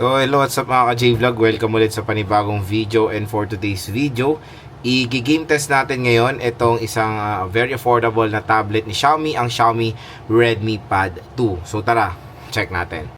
So hello, what's up mga ka-J-Vlog? Welcome ulit sa panibagong video, and for today's video, i-game test natin ngayon itong isang very affordable na tablet ni Xiaomi, ang Xiaomi Redmi Pad 2. So tara, check natin.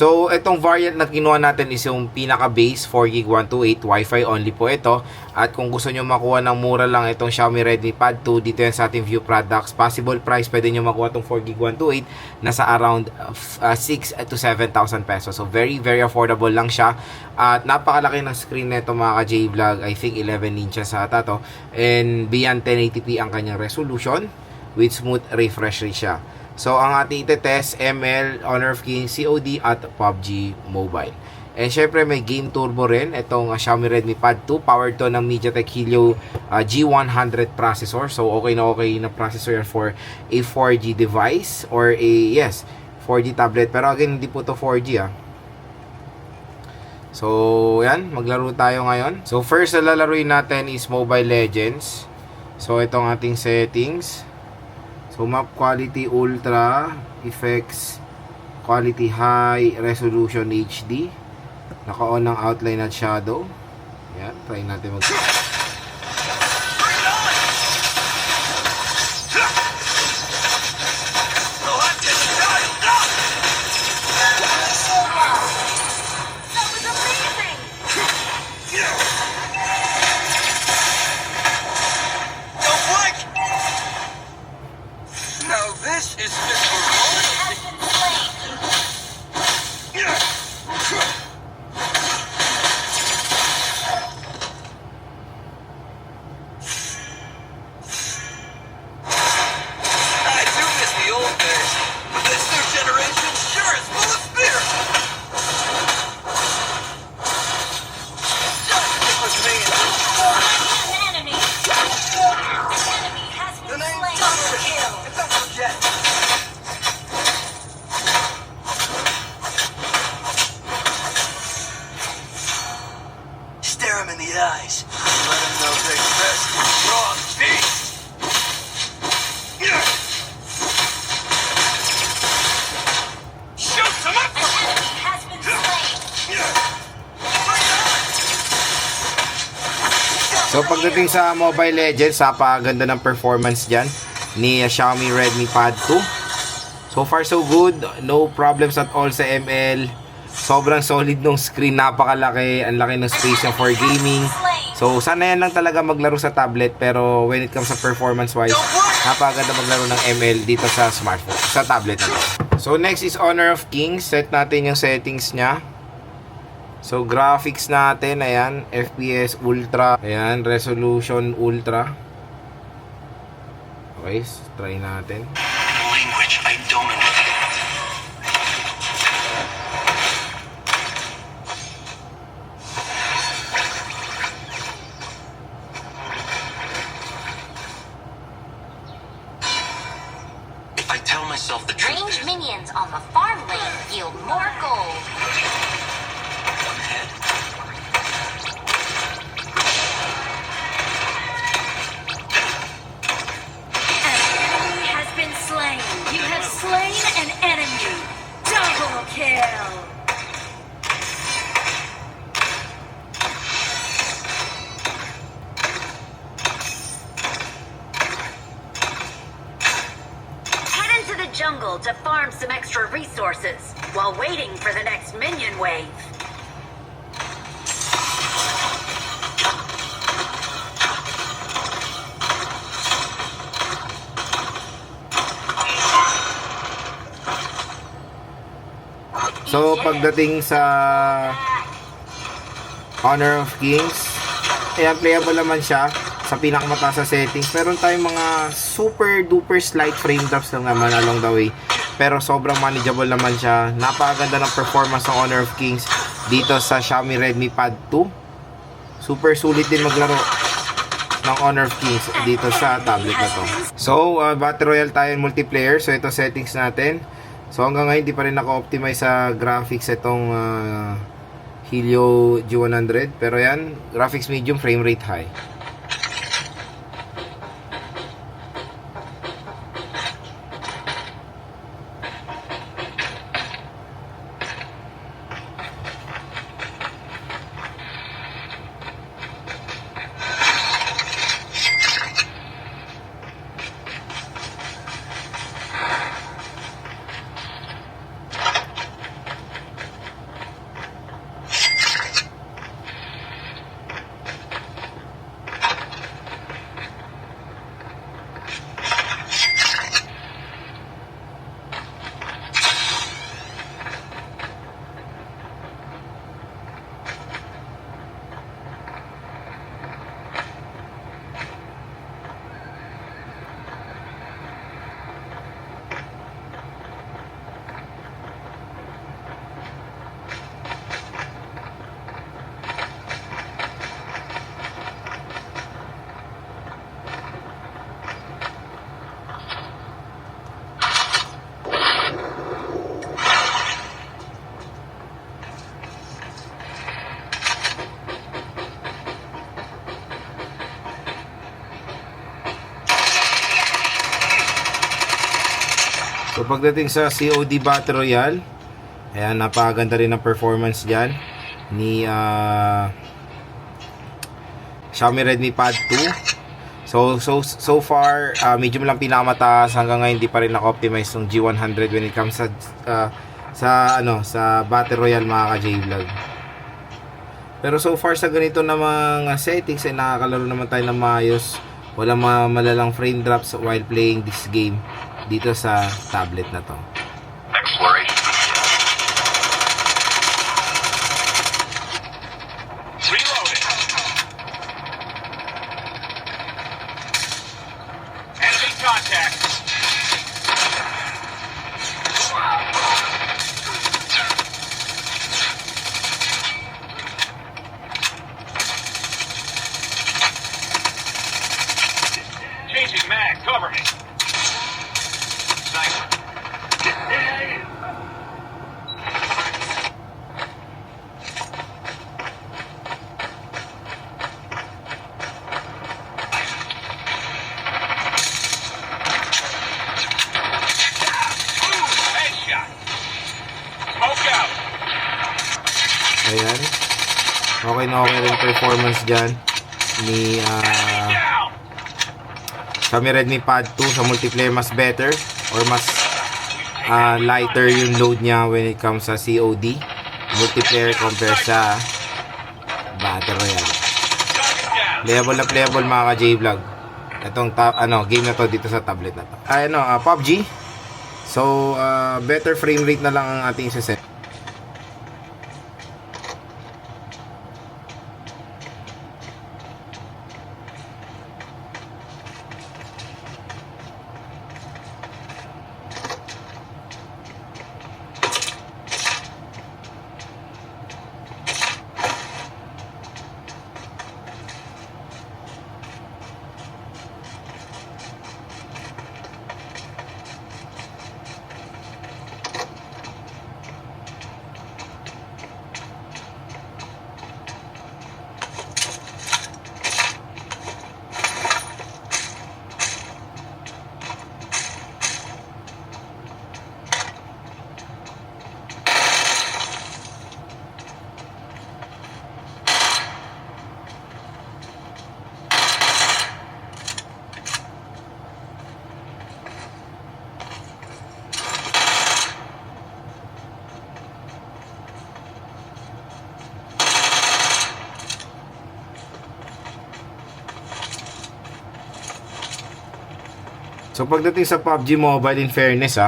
So, itong variant na kinuha natin is yung pinaka-base 4GB 128, Wi-Fi only po ito. At kung gusto nyo makuha ng mura lang itong Xiaomi Redmi Pad 2, dito yan sa ating view products. Possible price, pwede nyo makuha itong 4GB 128, nasa around 6 to 7,000 pesos. So, very affordable lang siya. At napakalaki ng screen nito mga ka-J-Vlog. I think 11 inches ata to. And beyond 1080p ang kanyang resolution with smooth refresh rate siya. So, ang ating itetest, ML, Honor of Kings, COD, at PUBG Mobile. And syempre, may game turbo rin. Itong Xiaomi Redmi Pad 2. Powered to ng MediaTek Helio G100 processor. So, okay na processor yan for a 4G device. Or a, 4G tablet. Pero again, hindi po to 4G So, yan. Maglaro tayo ngayon. So, first na lalaruin natin is Mobile Legends. So, itong ating settings. So, map quality ultra, effects quality high, resolution HD. Naka-on ng outline at shadow. Yan, try natin mag- eyes. Let them know they best in strong feet. Shoot them up! An enemy has been slain. So, pagdating sa Mobile Legends, napakaganda ng performance dyan ni Xiaomi Redmi Pad 2. So far, so good. No problems at all sa ML. Sobrang solid nung screen, napakalaki, ang laki ng space niya for gaming. So sana yan lang talaga maglaro sa tablet, pero when it comes sa performance wise, napakaganda maglaro ng ML dito sa smartphone, sa tablet na to. So next is Honor of Kings. Set natin yung settings niya. So graphics natin, ayan, FPS ultra, ayan, resolution ultra. Okay, try natin. Language I don't understand. I tell myself the truth. Range minions on the farm lane yield more gold. Head. An enemy has been slain. You have slain an enemy. Double kill. Head into the jungle to farm some extra resources while waiting for the next minion wave. So pagdating sa Honor of Kings, ayan, playable naman siya sa pinakamataas sa settings. Meron tayong mga super duper slight frame drops lang naman along the way, pero sobrang manageable naman siya. Napakaganda ng performance ng Honor of Kings dito sa Xiaomi Redmi Pad 2. Super sulit din maglaro ng Honor of Kings dito sa tablet na to. So Battle Royale tayo multiplayer. So ito settings natin. So hanggang ngayon di pa rin naka-optimize sa graphics itong Helio G100. Pero yan, graphics medium, frame rate high. So pagdating sa COD Battle Royale, ayan, napakaganda rin ng performance dyan ni Xiaomi Redmi Pad 2. So far, medium lang pinakamataas, hanggang ngayon hindi pa rin naka-optimize ng G100 when it comes sa Battle Royale, mga ka-J-Vlog. Pero so far sa ganito na mga settings ay nakakalaro naman tayo ng maayos. Walang mga malalang frame drops while playing this game dito sa tablet na to. Exploration. Reloading. Enemy contact. Changing mag, cover me. Sniper. Headshot. Smoke out. Ayan. Okay na okay rin performance dyan ni Down. Xiaomi Redmi Pad 2 sa multiplayer. Mas better or mas lighter yung load niya when it comes sa COD multiplayer compare sa Battle Royale. Target down. Playable mga ka-J-Vlog. Itong game na to dito sa tablet na to. PUBG. So better frame rate na lang ang ating set. So pagdating sa PUBG Mobile, in fairness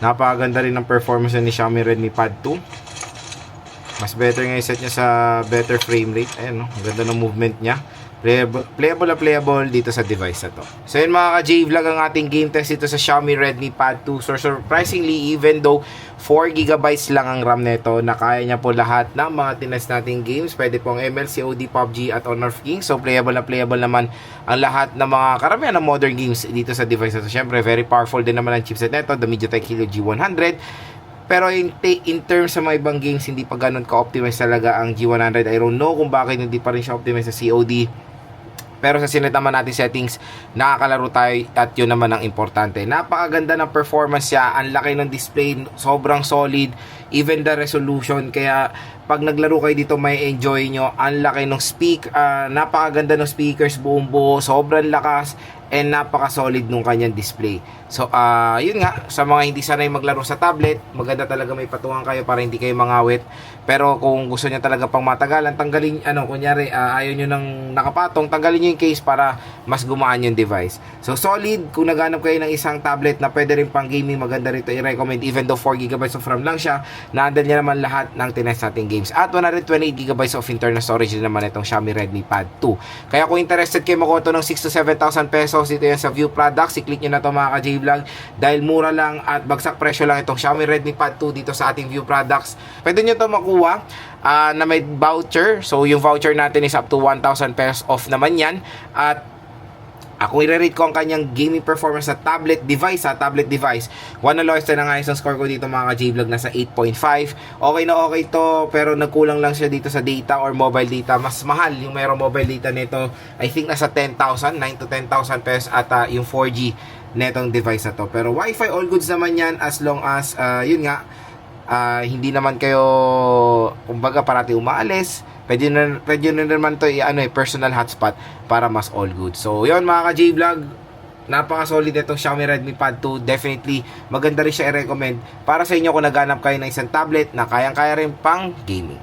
napakaganda rin ng performance ni Xiaomi Redmi Pad 2. Mas better nga i-set niya sa better frame rate. Ayan, no? Ang ganda ng movement niya. Playable dito sa device na to. So yun mga ka-J-Vlog, ang ating game test dito sa Xiaomi Redmi Pad 2. So surprisingly, even though 4GB lang ang RAM nito, na kaya niya po lahat ng mga tinest nating games. Pwede pong ML, COD, PUBG at Honor of Kings. So playable naman ang lahat ng mga karamihan ng modern games dito sa device na to. Syempre, very powerful din naman ang chipset nito, the MediaTek Helio G100. Pero in terms sa mga ibang games, hindi pa ganun ka-optimize talaga ang G100. I don't know kung bakit hindi pa rin siya optimize sa COD. Pero sa sinet naman natin settings, nakakalaro tayo at yun naman ang importante. Napakaganda ng performance siya, ang laki ng display, sobrang solid, even the resolution. Kaya pag naglaro kayo dito may enjoy nyo. Ang laki ng napakaganda ng speakers, buong buo, sobrang lakas, and napaka-solid nung kanyang display. So, yun nga, sa mga hindi sanay maglaro sa tablet, maganda talaga may patungan kayo para hindi kayo mangawit. Pero kung gusto niya talaga pang matagalan, tanggalin, kunyari, ayaw nyo ng nakapatong, tanggalin nyo yung case para mas gumaan yung device. So, solid, kung naghanap kayo ng isang tablet na pwede rin pang gaming, maganda rito i-recommend, even though 4GB of RAM lang siya, na-handle niya naman lahat ng tinest nating games. At 128GB of internal storage din naman itong Xiaomi Redmi Pad 2. Kaya kung interested kayo makuha ito ng 6,000 to 7,000 pesos, dito yan sa View Products, i-click nyo na ito mga ka-J-Vlog, dahil mura lang at bagsak presyo lang itong Xiaomi Redmi Pad 2 dito sa ating View Products. Pwede nyo ito makuha na may voucher. So yung voucher natin is up to 1,000 pesos off naman yan. At kung i-rate ko ang kanyang gaming performance sa tablet device, 1 na lowest na nga isang score ko dito mga ka-J-Vlog, nasa 8.5. Okay na okay to, pero nagkulang lang siya dito sa data or mobile data. Mas mahal yung mayroong mobile data nito. I think nasa 10,000, 9 to 10,000 pesos at yung 4G netong device na to. Pero Wi-Fi all goods naman yan, as long as yun nga, hindi naman kayo kumbaga parati umaalis. Pwede na naman to personal hotspot para mas all good. So yun mga ka-J-Vlog, napaka-solid itong Xiaomi Redmi Pad 2. Definitely maganda rin siya i-recommend para sa inyo kung naghanap kayo ng isang tablet na kayang-kaya rin pang gaming.